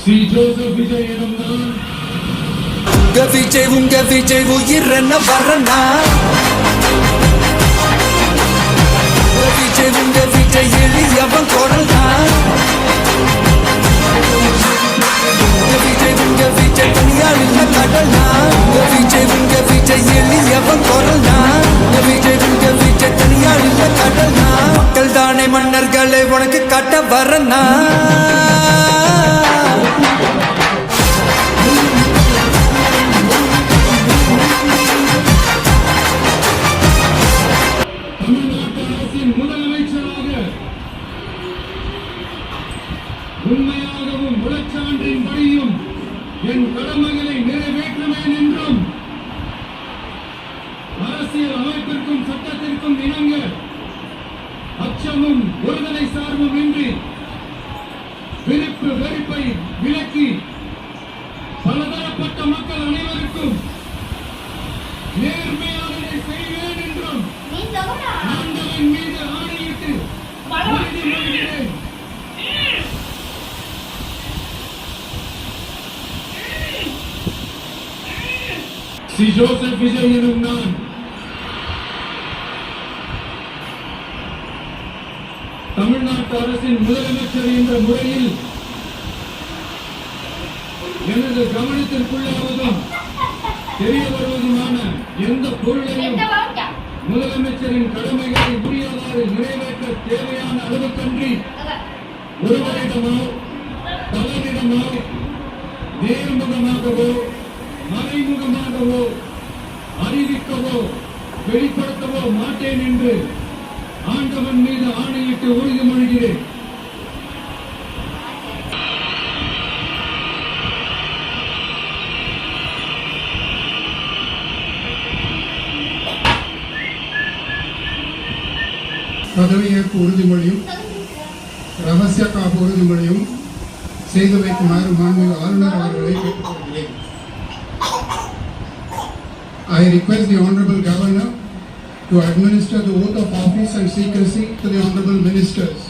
C Joseph Vijay எனும் நான் உங்க விஜய் உயிர் என்ன வரனா உங்க விஜய் எளியவன் குரல் தான் உங்க விஜய் தனியால் இல்ல கடல் தான் உங்க விஜய் எளியவன் குரல் தான் உங்க விஜய் தனியால் இல்ல கடல் தான் மக்கள் தானே மன்னர்களை உனக்கு காட்ட வரனா உண்மையாகவும் உளச்சான்றின்படியும் என் கடமைகளை நிறைவேற்றுவேன் என்றும் அரசியல் அமைப்பிற்கும் சட்டத்திற்கும் இணங்க அச்சமும் ஒருதலை சார்பும் இன்றி விருப்பு வெறுப்பை விலக்கி பலதரப்பட்ட மக்கள் அனைவருக்கும் நேர்மையானதை செய்வேன் என்றும் ஆண்டவன் மீது ஆணையிட்டு உறுதிமொழிகிறேன். சி ஜோசப் விஜய் எனும் நான் தமிழ்நாட்டு அரசின் முதலமைச்சர் என்ற முறையில் எனது கவனத்திற்குள்ளாவதும் தெரிய வருவதுமான எந்த பொருளையும் முதலமைச்சரின் கடமைகளை உரியவாறு நிறைவேற்ற தேவையான அளவுக்கன்றி ஒருவரிடமோ பலரிடமோ நேர்முகமாகவோ மறைமுகமாகவோ அறிவிக்கவோ வெளிப்படுத்தவோ மாட்டேன் என்று ஆண்டவன் மீது ஆணையிட்டு உறுதிமொழிகிறேன். பதவியேற்பு உறுதிமொழியும் ரகசிய காப்பு உறுதிமொழியும் செய்து வைக்குமாறு மாண்புமிகு ஆளுநர் அவர்களை கேட்டுக்கொள்கிறேன். I request the Honorable Governor to administer the oath of office and secrecy to the Honorable Ministers.